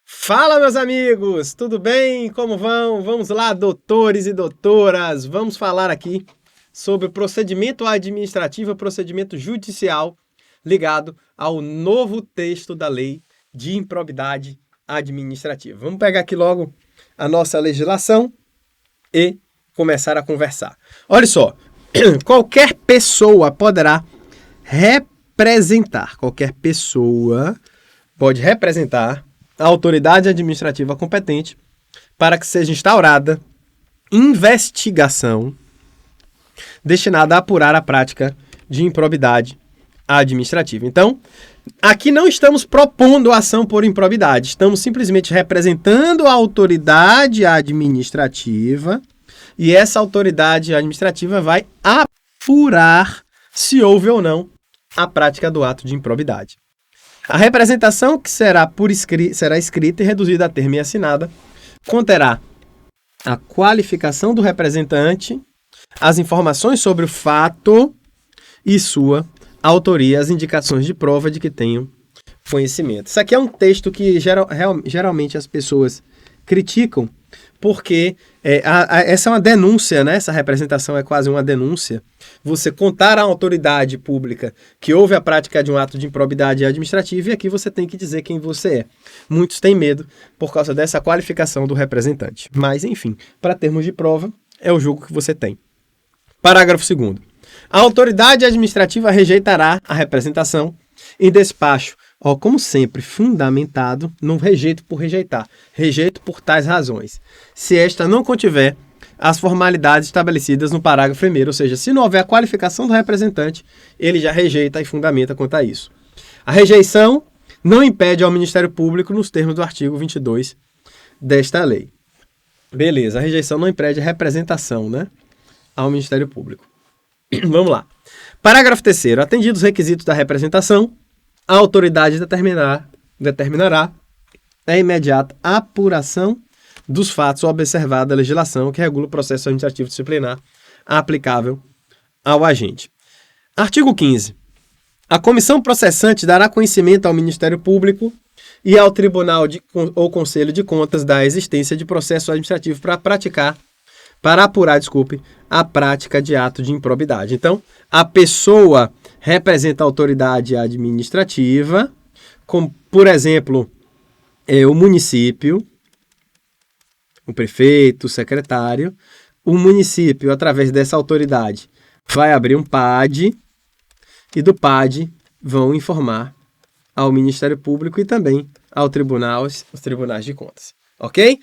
Fala, meus amigos, tudo bem? Como vão? Vamos lá, doutores e doutoras, vamos falar aqui sobre procedimento administrativo e procedimento judicial ligado ao novo texto da lei de improbidade administrativa. Vamos pegar aqui logo a nossa legislação e começar a conversar. Olha só, qualquer pessoa poderá representar, qualquer pessoa pode representar a autoridade administrativa competente para que seja instaurada investigação destinada a apurar a prática de improbidade administrativa. Então, aqui não estamos propondo ação por improbidade, estamos simplesmente representando a autoridade administrativa e essa autoridade administrativa vai apurar se houve ou não a prática do ato de improbidade. A representação, que será escrita e reduzida a termo e assinada, conterá a qualificação do representante, as informações sobre o fato e sua autoria, as indicações de prova de que tenham conhecimento. Isso aqui é um texto que geralmente as pessoas criticam, porque essa é uma denúncia, né? Essa representação é quase uma denúncia. Você contar à autoridade pública que houve a prática de um ato de improbidade administrativa e aqui você tem que dizer quem você é. Muitos têm medo por causa dessa qualificação do representante. Mas, enfim, para termos de prova, é o julgo que você tem. Parágrafo 2º. A autoridade administrativa rejeitará a representação em despacho, como sempre, fundamentado, não rejeito por rejeitar, rejeito por tais razões, se esta não contiver as formalidades estabelecidas no parágrafo 1º, ou seja, se não houver a qualificação do representante, ele já rejeita e fundamenta quanto a isso. A rejeição não impede ao Ministério Público nos termos do artigo 22 desta lei. Beleza, a rejeição não impede a representação, né, ao Ministério Público. Vamos lá. Parágrafo 3º. Atendidos os requisitos da representação, a autoridade determinará a imediata apuração dos fatos observada a legislação que regula o processo administrativo disciplinar aplicável ao agente. Artigo 15. A comissão processante dará conhecimento ao Ministério Público e ao Tribunal ou Conselho de Contas da existência de processo administrativo para apurar a prática de ato de improbidade. Então, a pessoa representa a autoridade administrativa, como, por exemplo, o município, o prefeito, o secretário. O município, através dessa autoridade, vai abrir um PAD e do PAD vão informar ao Ministério Público e também ao tribunal, os tribunais de contas. Ok?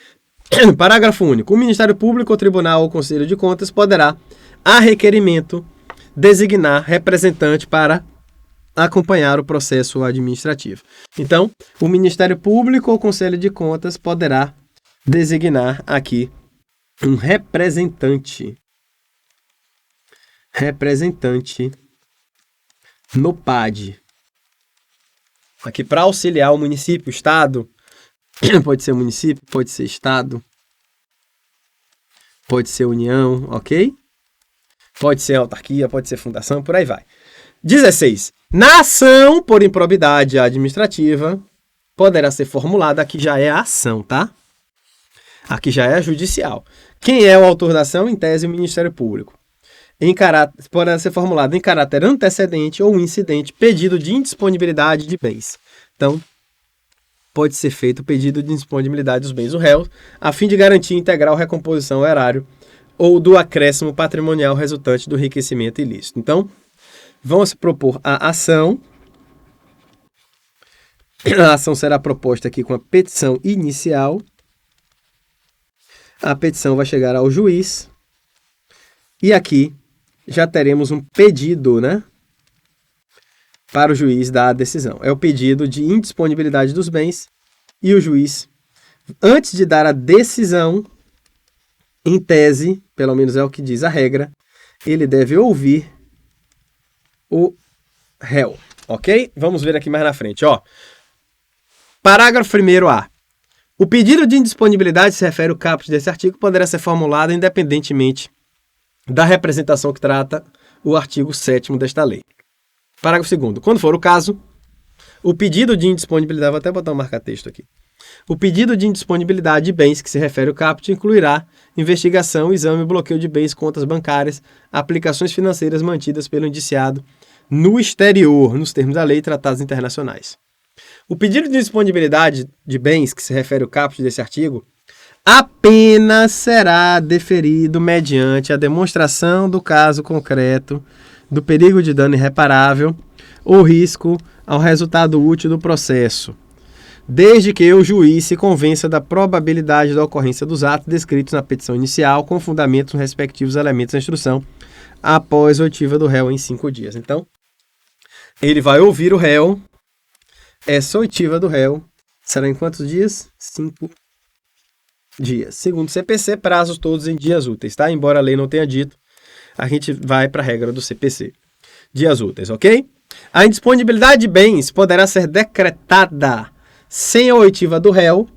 Parágrafo único. O Ministério Público, o Tribunal ou Conselho de Contas poderá, a requerimento, designar representante para acompanhar o processo administrativo. Então, o Ministério Público ou o Conselho de Contas poderá designar aqui um representante no PAD. Aqui para auxiliar o município, o estado, pode ser município, pode ser estado, pode ser união, ok? Pode ser autarquia, pode ser fundação, por aí vai. 16. Na ação por improbidade administrativa, poderá ser formulada, aqui já é a ação, tá? Aqui já é a judicial. Quem é o autor da ação? Em tese, o Ministério Público. Poderá ser formulado em caráter antecedente ou incidente, pedido de indisponibilidade de bens. Então, pode ser feito o pedido de indisponibilidade dos bens do réu, a fim de garantir integral recomposição ao erário ou do acréscimo patrimonial resultante do enriquecimento ilícito. Então, vamos propor a ação. A ação será proposta aqui com a petição inicial. A petição vai chegar ao juiz. E aqui já teremos um pedido, né, para o juiz dar a decisão. É o pedido de indisponibilidade dos bens e o juiz, antes de dar a decisão, em tese, pelo menos é o que diz a regra, ele deve ouvir o réu, ok? Vamos ver aqui mais na frente, ó. Parágrafo 1º-A. O pedido de indisponibilidade, se refere ao caput desse artigo, poderá ser formulado independentemente da representação que trata o artigo 7º desta lei. Parágrafo 2º. Quando for o caso, o pedido de indisponibilidade, vou até botar um marca-texto aqui. O pedido de indisponibilidade de bens que se refere ao caput incluirá investigação, exame e bloqueio de bens, contas bancárias, aplicações financeiras mantidas pelo indiciado no exterior, nos termos da lei e tratados internacionais. O pedido de disponibilidade de bens que se refere ao caput desse artigo apenas será deferido mediante a demonstração do caso concreto do perigo de dano irreparável ou risco ao resultado útil do processo, desde que o juiz se convença da probabilidade da ocorrência dos atos descritos na petição inicial, com fundamento nos respectivos elementos da instrução, após a oitiva do réu em 5 dias. Então, ele vai ouvir o réu, essa oitiva do réu será em quantos dias? 5 dias. Segundo o CPC, prazos todos em dias úteis, tá? Embora a lei não tenha dito, a gente vai para a regra do CPC. Dias úteis, ok? A indisponibilidade de bens poderá ser decretada sem a oitiva do réu,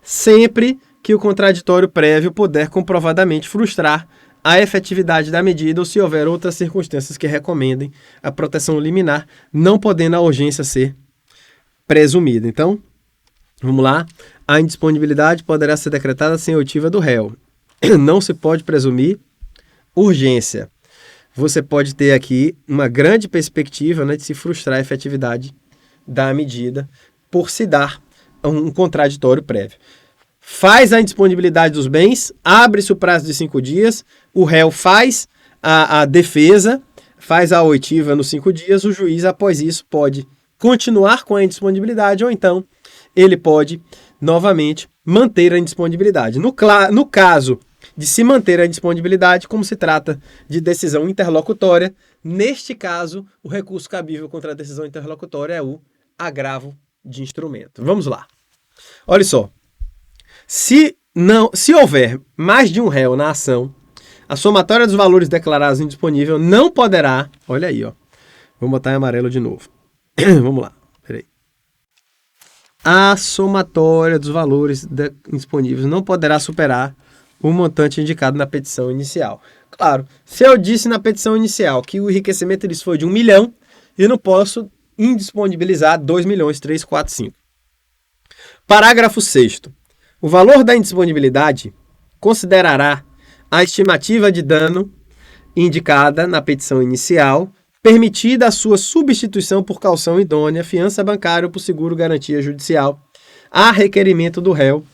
sempre que o contraditório prévio puder comprovadamente frustrar a efetividade da medida ou se houver outras circunstâncias que recomendem a proteção liminar, não podendo a urgência ser presumida. Então, vamos lá. A indisponibilidade poderá ser decretada sem oitiva do réu. Não se pode presumir urgência. Você pode ter aqui uma grande perspectiva, né, de se frustrar a efetividade da medida por se dar um contraditório prévio. Faz a indisponibilidade dos bens, abre-se o prazo de 5 dias, o réu faz a defesa, faz a oitiva nos 5 dias, o juiz, após isso, pode continuar com a indisponibilidade ou então ele pode, novamente, manter a indisponibilidade. No caso de se manter a indisponibilidade, como se trata de decisão interlocutória, neste caso, o recurso cabível contra a decisão interlocutória é o agravo de instrumento. Vamos lá. Olha só. Se houver mais de um réu na ação, a somatória dos valores declarados indisponível não poderá... Olha aí, ó. Vou botar em amarelo de novo. Vamos lá. Peraí. A somatória dos valores indisponíveis não poderá superar o montante indicado na petição inicial. Claro, se eu disse na petição inicial que o enriquecimento disso foi de 1 milhão, eu não posso indisponibilizar 2 milhões, 3, 4, 5. Parágrafo 6º. O valor da indisponibilidade considerará a estimativa de dano indicada na petição inicial, permitida a sua substituição por caução idônea, fiança bancária ou por seguro garantia judicial, a requerimento do réu,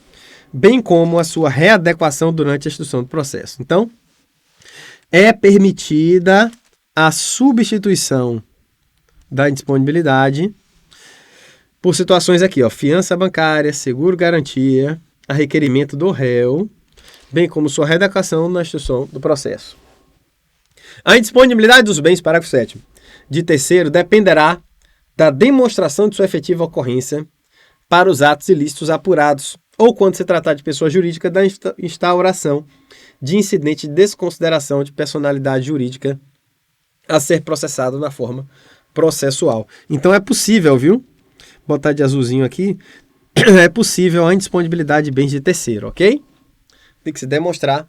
bem como a sua readequação durante a instrução do processo. Então, é permitida a substituição da indisponibilidade por situações aqui, ó, fiança bancária, seguro garantia, a requerimento do réu, bem como sua readequação na instrução do processo. A indisponibilidade dos bens, parágrafo 7º, de terceiro, dependerá da demonstração de sua efetiva ocorrência para os atos ilícitos apurados, ou quando se tratar de pessoa jurídica, da instauração de incidente de desconsideração de personalidade jurídica a ser processado na forma processual. Então é possível, viu? Botar de azulzinho aqui. É possível a indisponibilidade de bens de terceiro, ok? Tem que se demonstrar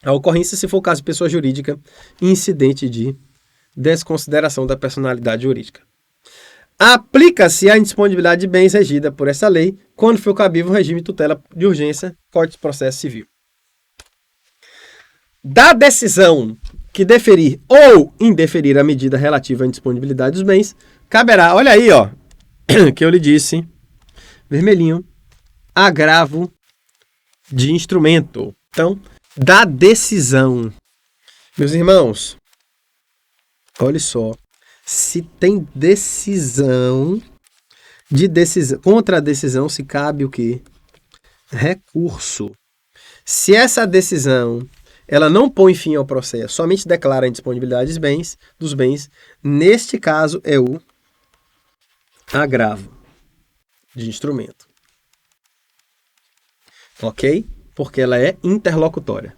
a ocorrência, se for o caso de pessoa jurídica, incidente de desconsideração da personalidade jurídica. Aplica-se a indisponibilidade de bens regida por essa lei quando for cabível o regime de tutela de urgência, Código de Processo Civil. Da decisão que deferir ou indeferir a medida relativa à indisponibilidade dos bens, caberá, olha aí, ó, que eu lhe disse, vermelhinho, agravo de instrumento. Então, da decisão. Meus irmãos, olha só. Se tem decisão, contra a decisão se cabe o quê? Recurso. Se essa decisão ela não põe fim ao processo, somente declara a indisponibilidade dos bens, neste caso é o agravo de instrumento. Ok? Porque ela é interlocutória.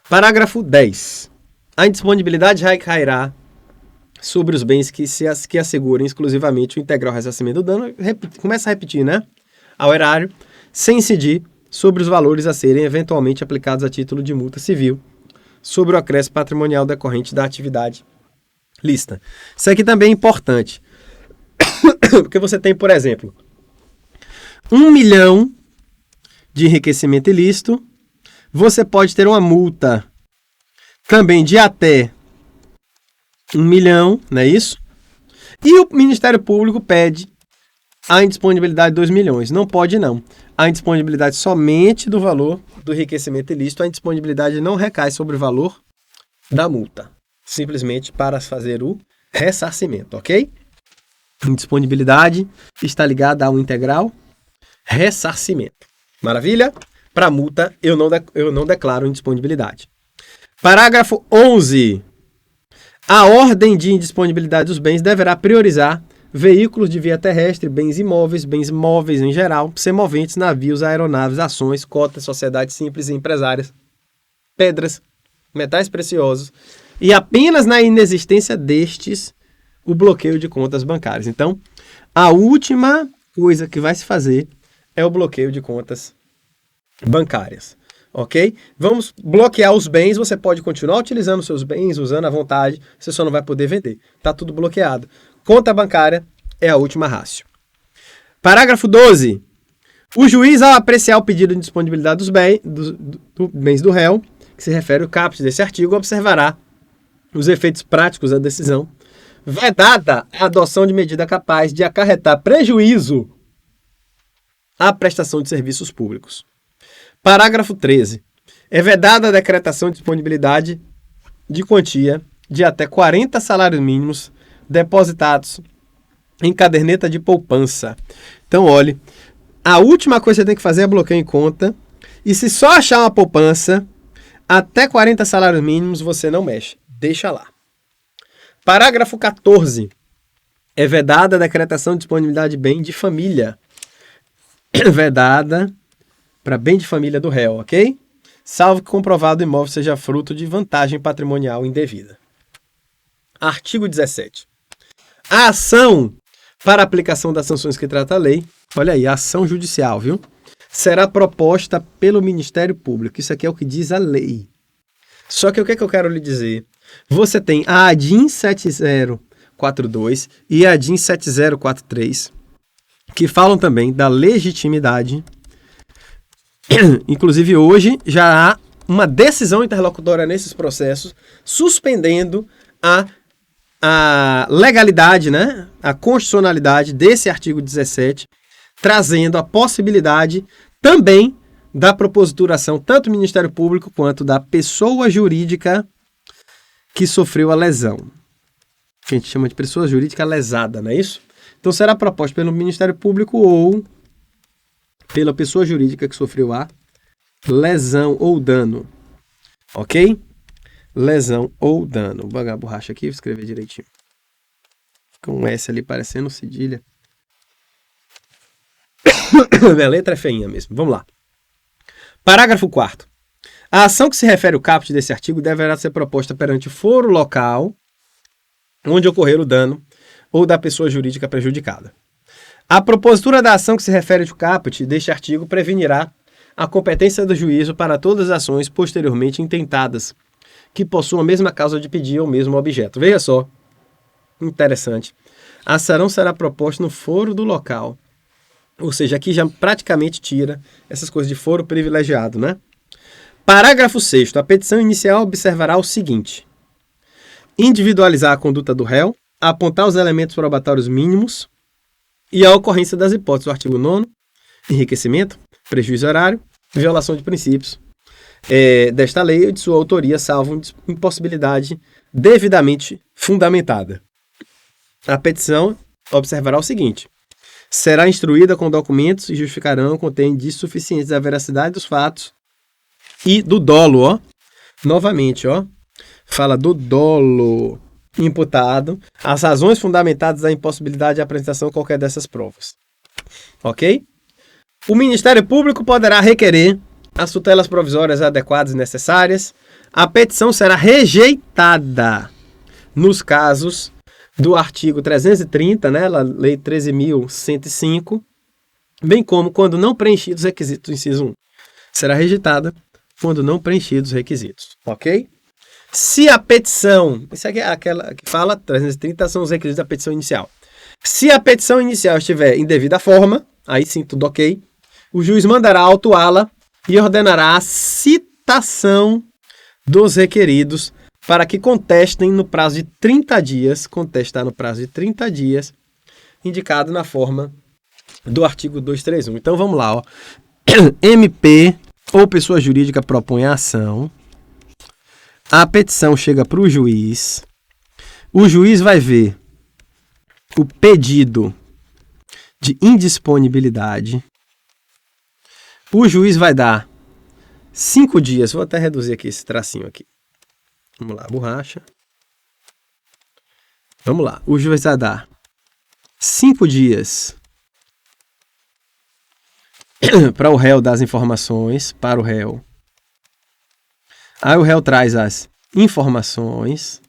Parágrafo 10. A indisponibilidade recairá sobre os bens que assegurem exclusivamente o integral ressarcimento do dano, começa a repetir, né? Ao erário, sem incidir sobre os valores a serem eventualmente aplicados a título de multa civil, sobre o acréscimo patrimonial decorrente da atividade lícita. Isso aqui também é importante, porque você tem, por exemplo, 1 milhão de enriquecimento ilícito, você pode ter uma multa também de até 1 milhão, não é isso? E o Ministério Público pede a indisponibilidade de 2 milhões. Não pode, não. A indisponibilidade somente do valor do enriquecimento ilícito. A indisponibilidade não recai sobre o valor da multa. Simplesmente para fazer o ressarcimento, ok? Indisponibilidade está ligada ao integral ressarcimento. Maravilha? Para multa, eu não declaro indisponibilidade. Parágrafo 11. A ordem de indisponibilidade dos bens deverá priorizar veículos de via terrestre, bens imóveis, bens móveis em geral, semoventes, navios, aeronaves, ações, cotas, sociedades simples e empresárias, pedras, metais preciosos, e apenas na inexistência destes, o bloqueio de contas bancárias. Então, a última coisa que vai se fazer é o bloqueio de contas bancárias. Ok? Vamos bloquear os bens, você pode continuar utilizando seus bens, usando à vontade, você só não vai poder vender. Está tudo bloqueado. Conta bancária é a última rácio. Parágrafo 12. O juiz, ao apreciar o pedido de disponibilidade dos bens do réu, que se refere ao caput desse artigo, observará os efeitos práticos da decisão, vedada a adoção de medida capaz de acarretar prejuízo à prestação de serviços públicos. Parágrafo 13. É vedada a decretação de disponibilidade de quantia de até 40 salários mínimos depositados em caderneta de poupança. Então, olhe, a última coisa que você tem que fazer é bloqueio em conta, e se só achar uma poupança, até 40 salários mínimos você não mexe, deixa lá. Parágrafo 14. É vedada a decretação de disponibilidade de bem de família. Vedada para bem de família do réu, ok? Salvo que comprovado o imóvel seja fruto de vantagem patrimonial indevida. Artigo 17. A ação para aplicação das sanções que trata a lei, olha aí, a ação judicial, viu? Será proposta pelo Ministério Público. Isso aqui é o que diz a lei. Só que o que é que eu quero lhe dizer? Você tem a ADIM 7042 e a ADIM 7043, que falam também da legitimidade. Inclusive, hoje já há uma decisão interlocutória nesses processos, suspendendo a legalidade, né? A constitucionalidade desse artigo 17, trazendo a possibilidade também da proposituração, tanto do Ministério Público quanto da pessoa jurídica que sofreu a lesão. Que a gente chama de pessoa jurídica lesada, não é isso? Então será proposto pelo Ministério Público ou pela pessoa jurídica que sofreu a lesão ou dano. Ok? Lesão ou dano. Vou pegar a borracha aqui e escrever direitinho. Fica um S ali parecendo cedilha. A letra é feinha mesmo. Vamos lá. Parágrafo 4º. A ação que se refere ao caput desse artigo deverá ser proposta perante o foro local onde ocorrer o dano ou da pessoa jurídica prejudicada. A propositura da ação que se refere ao caput deste artigo prevenirá a competência do juízo para todas as ações posteriormente intentadas que possuam a mesma causa de pedir ou mesmo objeto. Veja só, interessante. A ação será proposta no foro do local. Ou seja, aqui já praticamente tira essas coisas de foro privilegiado, né? Parágrafo 6º. A petição inicial observará o seguinte: individualizar a conduta do réu, apontar os elementos probatórios mínimos e a ocorrência das hipóteses do artigo 9º, enriquecimento, prejuízo horário, violação de princípios desta lei ou de sua autoria, salvo impossibilidade devidamente fundamentada. A petição observará o seguinte: será instruída com documentos e justificarão contém indícios suficientes da veracidade dos fatos e do dolo, ó. Novamente, ó. Fala do dolo imputado, as razões fundamentadas da impossibilidade de apresentação de qualquer dessas provas. Ok? O Ministério Público poderá requerer as tutelas provisórias adequadas e necessárias. A petição será rejeitada nos casos do artigo 330, né, Lei 13.105, bem como quando não preenchidos os requisitos do inciso 1. Será rejeitada quando não preenchidos os requisitos, ok? Se a petição... Isso aqui é aquela que fala, 330 são os requisitos da petição inicial. Se a petição inicial estiver em devida forma, aí sim, tudo ok, o juiz mandará autuá-la e ordenará a citação dos requeridos para que contestem no prazo de 30 dias, contestar no prazo de 30 dias, indicado na forma do artigo 231. Então vamos lá, ó. MP ou pessoa jurídica propõe a ação, a petição chega para o juiz vai ver o pedido de indisponibilidade, o juiz vai dar 5 dias, vou até reduzir aqui esse tracinho aqui. Vamos lá, borracha. Vamos lá, o juiz vai dar 5 dias para o réu dar as informações, para o réu. Aí o réu traz as informações.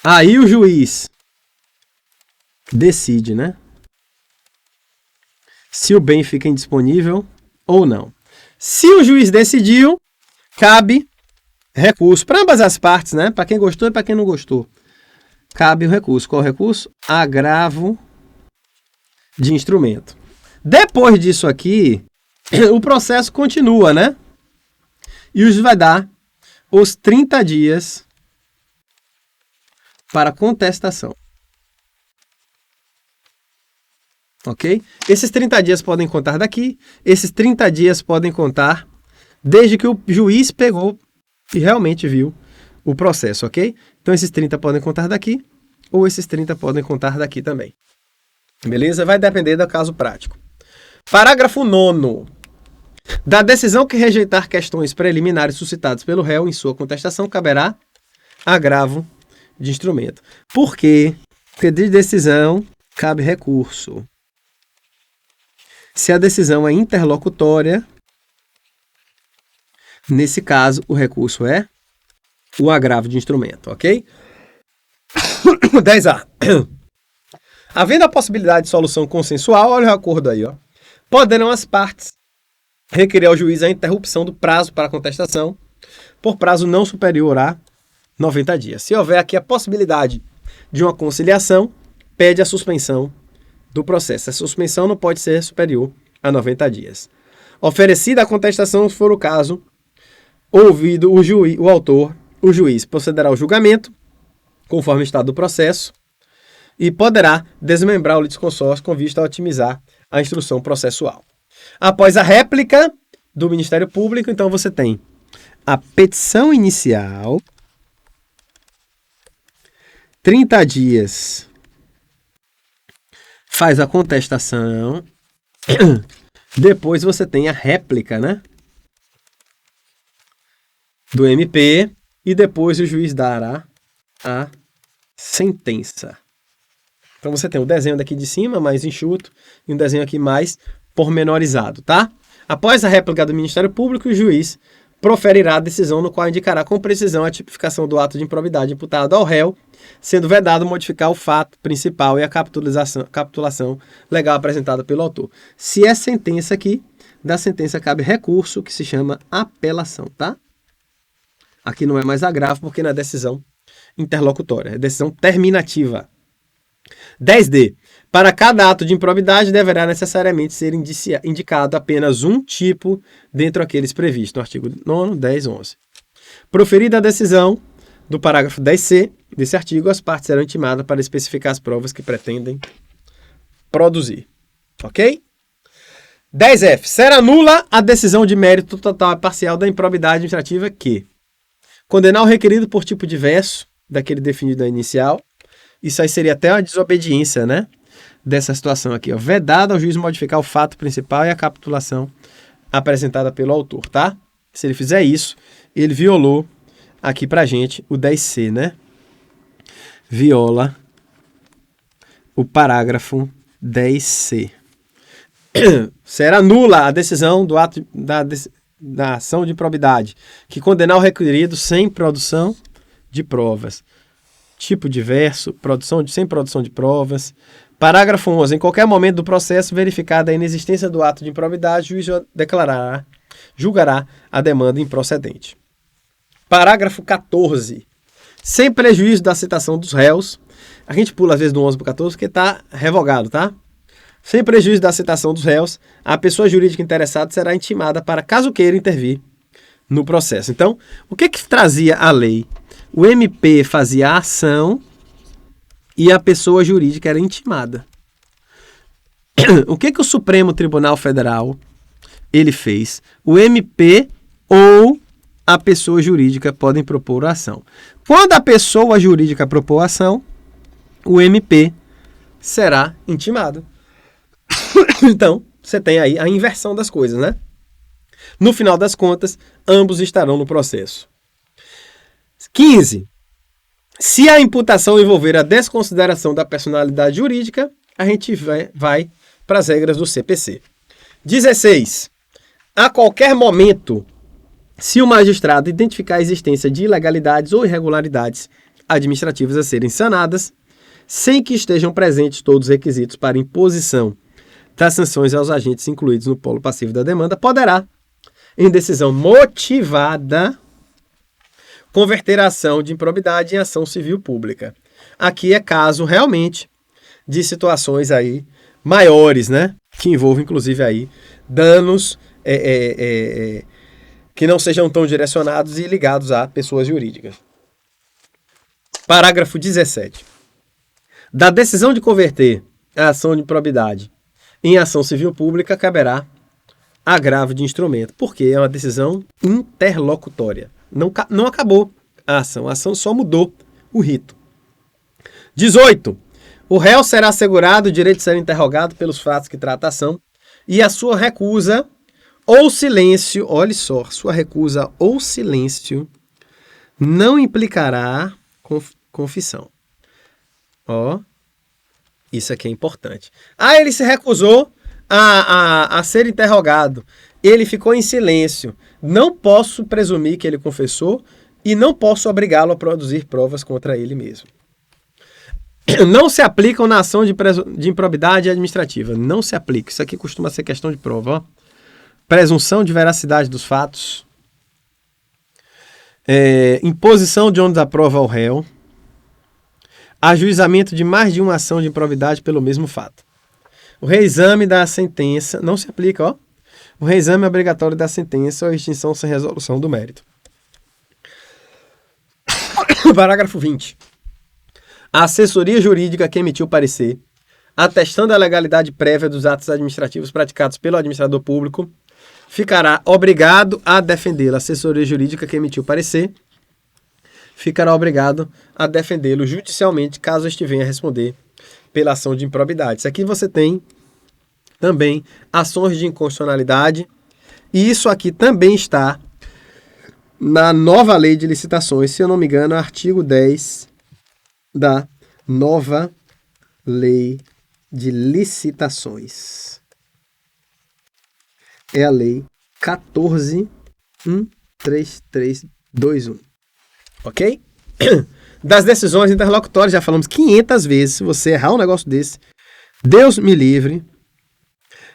Aí o juiz decide, né? Se o bem fica indisponível ou não. Se o juiz decidiu, cabe recurso para ambas as partes, né? Para quem gostou e para quem não gostou. Cabe o recurso. Qual o recurso? Agravo de instrumento. Depois disso aqui, o processo continua, né? E o juiz vai dar os 30 dias para contestação. Ok? Esses 30 dias podem contar daqui, esses 30 dias podem contar desde que o juiz pegou e realmente viu o processo, ok? Então esses 30 podem contar daqui, ou esses 30 podem contar daqui também. Beleza? Vai depender do caso prático. Parágrafo 9º. Da decisão que rejeitar questões preliminares suscitadas pelo réu em sua contestação, caberá agravo de instrumento. Por quê? Porque de decisão cabe recurso. Se a decisão é interlocutória, nesse caso, o recurso é o agravo de instrumento, ok? 10A. Havendo a possibilidade de solução consensual, olha o acordo aí, ó. Poderão as partes requerer ao juiz a interrupção do prazo para a contestação por prazo não superior a 90 dias. Se houver aqui a possibilidade de uma conciliação, pede a suspensão do processo. A suspensão não pode ser superior a 90 dias. Oferecida a contestação, se for o caso, ouvido o autor, o juiz procederá ao julgamento, conforme o estado do processo, e poderá desmembrar o litisconsórcio com vista a otimizar a instrução processual. Após a réplica do Ministério Público, então você tem a petição inicial, 30 dias faz a contestação, depois você tem a réplica, né, do MP, e depois o juiz dará a sentença. Então você tem o desenho daqui de cima, mais enxuto, e um desenho aqui mais pormenorizado, tá? Após a réplica do Ministério Público, o juiz proferirá a decisão no qual indicará com precisão a tipificação do ato de improbidade imputado ao réu, sendo vedado modificar o fato principal e a capitulação legal apresentada pelo autor. Se é sentença aqui, da sentença cabe recurso, que se chama apelação, tá? Aqui não é mais agravo, porque não é decisão interlocutória, é decisão terminativa. 10D. Para cada ato de improbidade, deverá necessariamente ser indicado apenas um tipo dentre aqueles previstos no artigo 9, 10, 11. Proferida a decisão do parágrafo 10C desse artigo, as partes serão intimadas para especificar as provas que pretendem produzir. Ok? 10F. Será nula a decisão de mérito total e parcial da improbidade administrativa que condenar o requerido por tipo diverso daquele definido na inicial. Isso aí seria até uma desobediência, né? Dessa situação aqui, ó. Vedado ao juiz modificar o fato principal e a capitulação apresentada pelo autor, tá? Se ele fizer isso, ele violou aqui pra gente o 10C, né? Viola o parágrafo 10C. Será nula a decisão do ato da ação de improbidade que condenar o requerido sem produção de provas. Tipo diverso, sem produção de provas. Parágrafo 11. Em qualquer momento do processo, verificada a inexistência do ato de improbidade, o juiz declarará julgará a demanda improcedente. Parágrafo 14. Sem prejuízo da citação dos réus, a gente pula às vezes do 11 para o 14 porque está revogado, tá? Sem prejuízo da citação dos réus, a pessoa jurídica interessada será intimada para, caso queira, intervir no processo. Então, o que trazia a lei? O MP fazia a ação e a pessoa jurídica era intimada. O que o Supremo Tribunal Federal ele fez? O MP ou a pessoa jurídica podem propor a ação. Quando a pessoa jurídica propor a ação, o MP será intimado. Então, você tem aí a inversão das coisas, né? No final das contas, ambos estarão no processo. 15. Se a imputação envolver a desconsideração da personalidade jurídica, a gente vai para as regras do CPC. 16. A qualquer momento, se o magistrado identificar a existência de ilegalidades ou irregularidades administrativas a serem sanadas, sem que estejam presentes todos os requisitos para imposição das sanções aos agentes incluídos no polo passivo da demanda, poderá, em decisão motivada, converter a ação de improbidade em ação civil pública. Aqui é caso realmente de situações aí maiores, né? Que envolvem inclusive aí danos que não sejam tão direcionados e ligados a pessoas jurídicas. Parágrafo 17. Da decisão de converter a ação de improbidade em ação civil pública caberá agravo de instrumento, porque é uma decisão interlocutória. Não acabou a ação só mudou o rito. 18. O réu será assegurado o direito de ser interrogado pelos fatos que trata a ação e a sua recusa ou silêncio, olhe só, sua recusa ou silêncio não implicará confissão. Ó, isso aqui é importante. Ele se recusou a ser interrogado. Ele ficou em silêncio. Não posso presumir que ele confessou e não posso obrigá-lo a produzir provas contra ele mesmo. Não se aplicam na ação de improbidade administrativa. Não se aplica. Isso aqui costuma ser questão de prova. Ó. Presunção de veracidade dos fatos. Imposição de ônus da prova ao réu. Ajuizamento de mais de uma ação de improbidade pelo mesmo fato. O reexame da sentença não se aplica, ó. O reexame obrigatório da sentença ou a extinção sem resolução do mérito. Parágrafo 20. A assessoria jurídica que emitiu parecer, atestando a legalidade prévia dos atos administrativos praticados pelo administrador público, ficará obrigado a defendê-lo. A assessoria jurídica que emitiu parecer ficará obrigado a defendê-lo judicialmente, caso este venha a responder pela ação de improbidade. Isso aqui você tem também ações de inconstitucionalidade, e isso aqui também está na nova lei de licitações, se eu não me engano, artigo 10 da nova lei de licitações. É a lei 14.13321. Ok? Das decisões interlocutórias, já falamos 500 vezes. Se você errar um negócio desse, Deus me livre.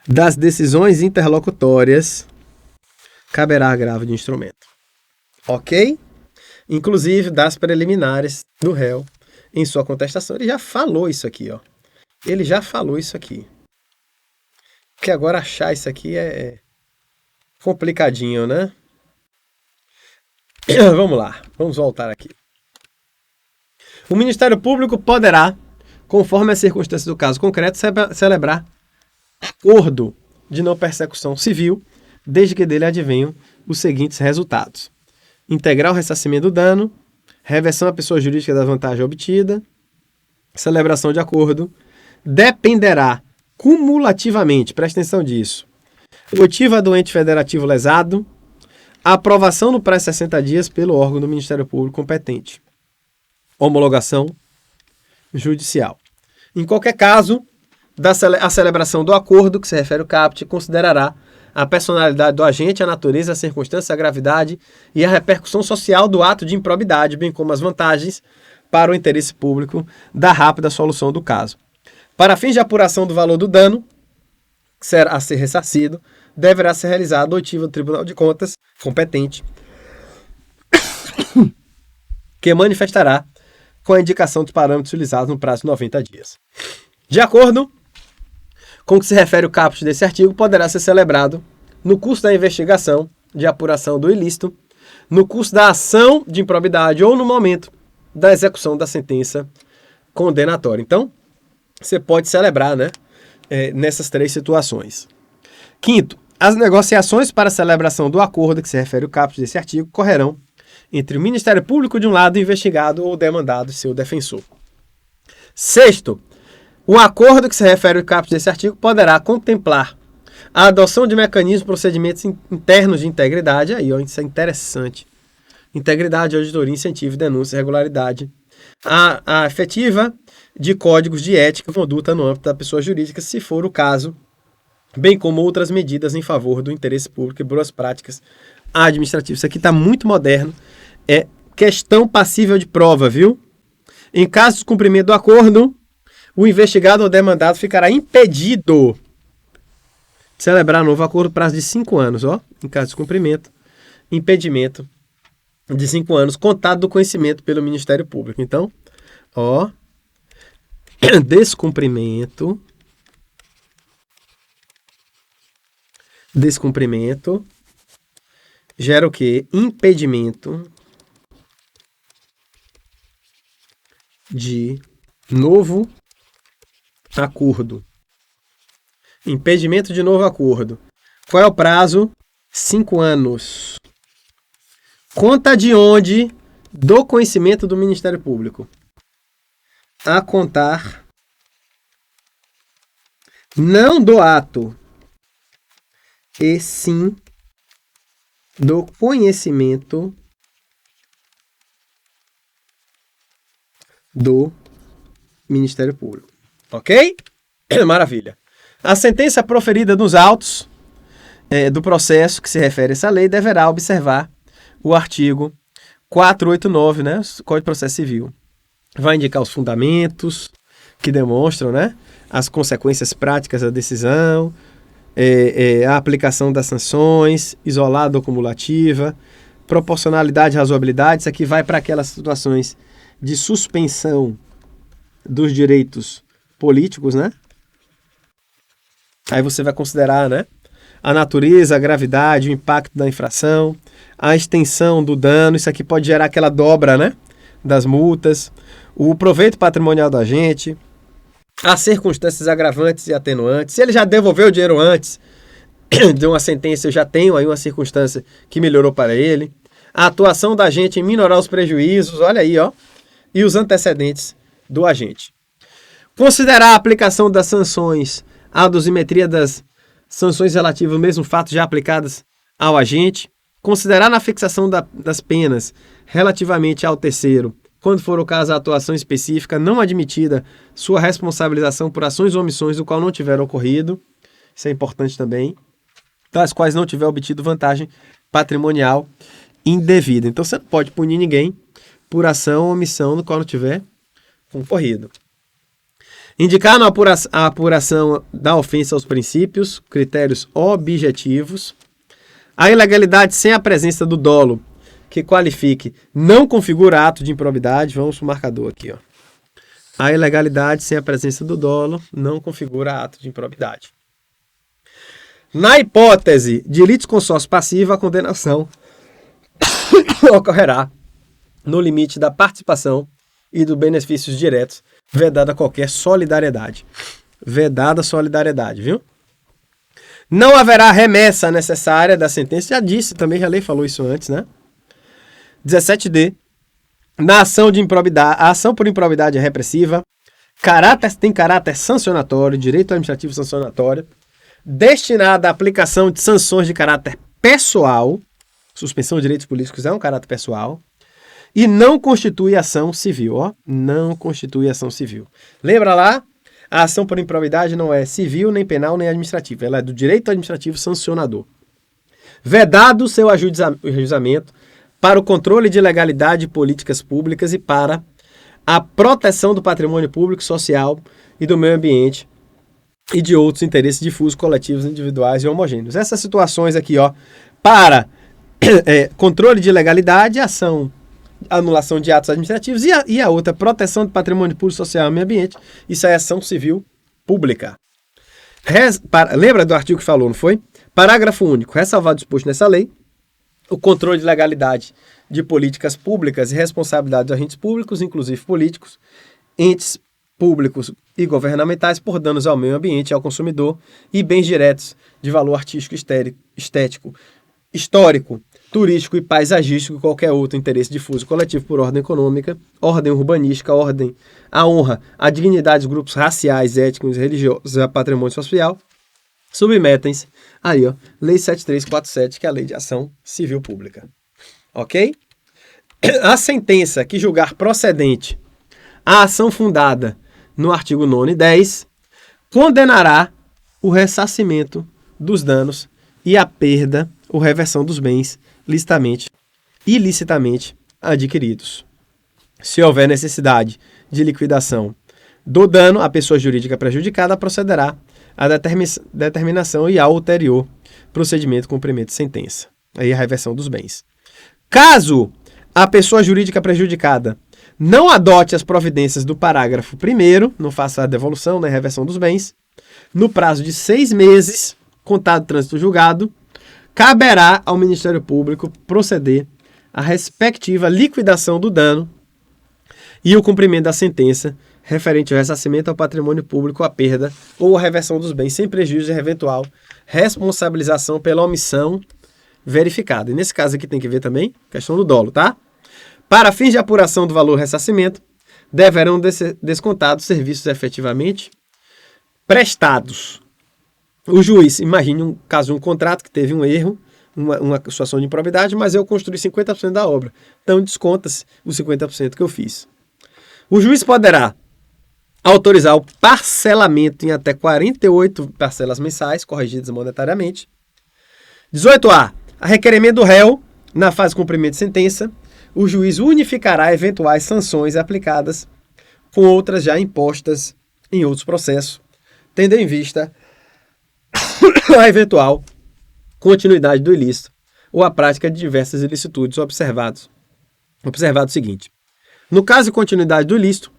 Das decisões interlocutórias, caberá agravo de instrumento. Ok? Inclusive das preliminares do réu em sua contestação. Ele já falou isso aqui, ó. Ele já falou isso aqui. Porque agora achar isso aqui é complicadinho, né? Vamos lá, vamos voltar aqui. O Ministério Público poderá, conforme as circunstâncias do caso concreto, celebrar acordo de não persecução civil, desde que dele advenham os seguintes resultados: integrar o ressarcimento do dano, reversão à pessoa jurídica da vantagem obtida, celebração de acordo, dependerá cumulativamente, presta atenção disso, motiva do ente federativo lesado, aprovação no prazo de 60 dias pelo órgão do Ministério Público competente, homologação judicial. Em qualquer caso, a celebração do acordo, que se refere ao caput, considerará a personalidade do agente, a natureza, a circunstância, a gravidade e a repercussão social do ato de improbidade, bem como as vantagens para o interesse público da rápida solução do caso. Para fins de apuração do valor do dano a ser ressarcido, deverá ser realizada oitiva do Tribunal de Contas competente, que manifestará com a indicação dos parâmetros utilizados no prazo de 90 dias. De acordo com o que se refere o caput desse artigo, poderá ser celebrado no curso da investigação de apuração do ilícito, no curso da ação de improbidade ou no momento da execução da sentença condenatória. Então, você pode celebrar, né, nessas 3 situações. Quinto, as negociações para a celebração do acordo que se refere o caput desse artigo correrão entre o Ministério Público de um lado e o investigado ou demandado e seu defensor. Sexto, o acordo que se refere ao caput desse artigo poderá contemplar a adoção de mecanismos e procedimentos internos de integridade. Aí, ó, isso é interessante. Integridade, auditoria, incentivo, denúncia, regularidade. A efetiva de códigos de ética e conduta no âmbito da pessoa jurídica, se for o caso, bem como outras medidas em favor do interesse público e boas práticas administrativas. Isso aqui está muito moderno. É questão passível de prova, viu? Em caso de cumprimento do acordo, o investigado ou demandado ficará impedido de celebrar novo acordo por prazo de 5 anos, ó. Em caso de cumprimento, impedimento de 5 anos, contado do conhecimento pelo Ministério Público. Então, ó, descumprimento gera o quê? Impedimento de novo acordo. Impedimento de novo acordo. Qual é o prazo? 5 anos. Conta de onde? Do conhecimento do Ministério Público. A contar não do ato, e sim do conhecimento do Ministério Público. Ok? Maravilha. A sentença proferida nos autos do processo que se refere a essa lei deverá observar o artigo 489, né, do Código de Processo Civil. Vai indicar os fundamentos que demonstram, né, as consequências práticas da decisão, a aplicação das sanções, isolada ou cumulativa, proporcionalidade e razoabilidade. Isso aqui vai para aquelas situações de suspensão dos direitos políticos, né? Aí você vai considerar, né, a natureza, a gravidade, o impacto da infração, a extensão do dano. Isso aqui pode gerar aquela dobra, né, das multas, o proveito patrimonial do agente, as circunstâncias agravantes e atenuantes. Se ele já devolveu o dinheiro antes de uma sentença, eu já tenho aí uma circunstância que melhorou para ele. A atuação da agente em minorar os prejuízos, olha aí, ó, e os antecedentes do agente. Considerar a aplicação das sanções, a dosimetria das sanções relativas ao mesmo fato já aplicadas ao agente. Considerar na fixação das penas relativamente ao terceiro, quando for o caso a atuação específica, não admitida sua responsabilização por ações ou omissões do qual não tiver ocorrido. Isso é importante também. Das quais não tiver obtido vantagem patrimonial indevida. Então você não pode punir ninguém por ação ou omissão do qual não tiver concorrido. Indicar a apuração da ofensa aos princípios, critérios objetivos. A ilegalidade sem a presença do dolo que qualifique não configura ato de improbidade. Vamos para o marcador aqui, ó. A ilegalidade sem a presença do dolo não configura ato de improbidade. Na hipótese de litisconsórcio passivo, a condenação ocorrerá no limite da participação e dos benefícios diretos, vedada qualquer solidariedade. Vedada solidariedade, viu? Não haverá remessa necessária da sentença. Já disse, também a lei falou isso antes, né? 17D. Na ação de improbidade, a ação por improbidade é repressiva, tem caráter sancionatório, direito administrativo sancionatório, destinada à aplicação de sanções de caráter pessoal, suspensão de direitos políticos é um caráter pessoal, e não constitui ação civil, ó, não constitui ação civil. Lembra lá? A ação por improbidade não é civil, nem penal, nem administrativa, ela é do direito administrativo sancionador. Vedado o seu ajuizamento para o controle de legalidade de políticas públicas e para a proteção do patrimônio público, social e do meio ambiente, e de outros interesses difusos, coletivos, individuais e homogêneos. Essas situações aqui, ó, para controle de legalidade, anulação de atos administrativos e a outra, proteção do patrimônio público, social e meio ambiente, isso é ação civil pública. Lembra do artigo que falou, não foi? Parágrafo único. Ressalvado o disposto nessa lei, o controle de legalidade de políticas públicas e responsabilidade dos agentes públicos, inclusive políticos, entes públicos e governamentais por danos ao meio ambiente e ao consumidor e bens diretos de valor artístico, estético, histórico, turístico e paisagístico e qualquer outro interesse difuso coletivo por ordem econômica, ordem urbanística, a honra, a dignidade dos grupos raciais, étnicos, religiosos e a patrimônio social, submetem-se aí, ó, Lei 7347, que é a Lei de Ação Civil Pública. Ok? A sentença que julgar procedente a ação fundada no artigo 9º e 10 condenará o ressarcimento dos danos e a perda ou reversão dos bens ilicitamente adquiridos. Se houver necessidade de liquidação do dano, a pessoa jurídica prejudicada procederá à determinação e ao ulterior procedimento de cumprimento de sentença. Aí a reversão dos bens. Caso a pessoa jurídica prejudicada não adote as providências do parágrafo 1º, não faça a devolução nem reversão dos bens, no prazo de 6 meses, contado o trânsito julgado, caberá ao Ministério Público proceder à respectiva liquidação do dano e o cumprimento da sentença referente ao ressarcimento ao patrimônio público, a perda ou a reversão dos bens, sem prejuízo de eventual responsabilização pela omissão verificada. E nesse caso aqui tem que ver também a questão do dolo, tá? Para fins de apuração do valor ressarcimento, deverão descontados serviços efetivamente prestados. O juiz, imagine um caso de um contrato que teve um erro, uma situação de improbidade, mas eu construí 50% da obra. Então desconta-se os 50% que eu fiz. O juiz poderá autorizar o parcelamento em até 48 parcelas mensais, corrigidas monetariamente. 18A. A requerimento do réu, na fase de cumprimento de sentença, o juiz unificará eventuais sanções aplicadas com outras já impostas em outros processos, tendo em vista a eventual continuidade do ilícito ou a prática de diversas ilicitudes observado o seguinte: no caso de continuidade do ilícito,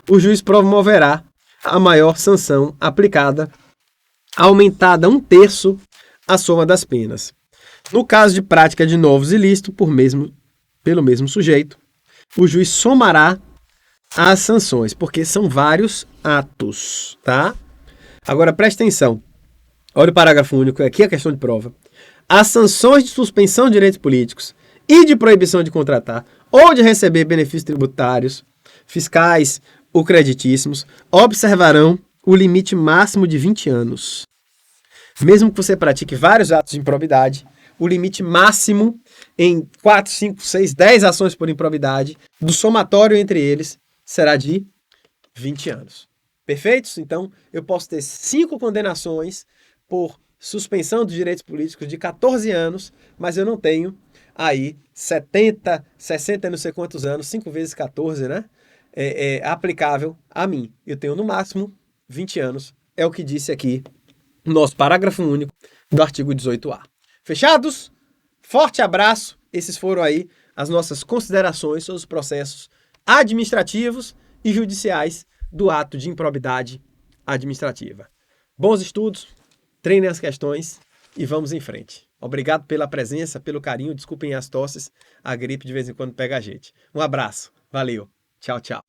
o juiz promoverá a maior sanção aplicada, aumentada 1/3 a soma das penas. No caso de prática de novos ilícitos pelo mesmo sujeito, o juiz somará as sanções, porque são vários atos, tá? Agora preste atenção. Olha o parágrafo único, aqui a questão de prova. As sanções de suspensão de direitos políticos e de proibição de contratar ou de receber benefícios tributários, fiscais ou creditíssimos observarão o limite máximo de 20 anos. Mesmo que você pratique vários atos de improbidade, o limite máximo em 4, 5, 6, 10 ações por improbidade, do somatório entre eles, será de 20 anos. Perfeitos? Então, eu posso ter 5 condenações por suspensão dos direitos políticos de 14 anos, mas eu não tenho aí 70, 60 não sei quantos anos, 5 vezes 14, né? Aplicável a mim. Eu tenho no máximo 20 anos, é o que disse aqui no nosso parágrafo único do artigo 18A. Fechados? Forte abraço. Esses foram aí as nossas considerações sobre os processos administrativos e judiciais do ato de improbidade administrativa. Bons estudos, treinem as questões e vamos em frente. Obrigado pela presença, pelo carinho. Desculpem as tosses, a gripe de vez em quando pega a gente. Um abraço. Valeu. Tchau, tchau.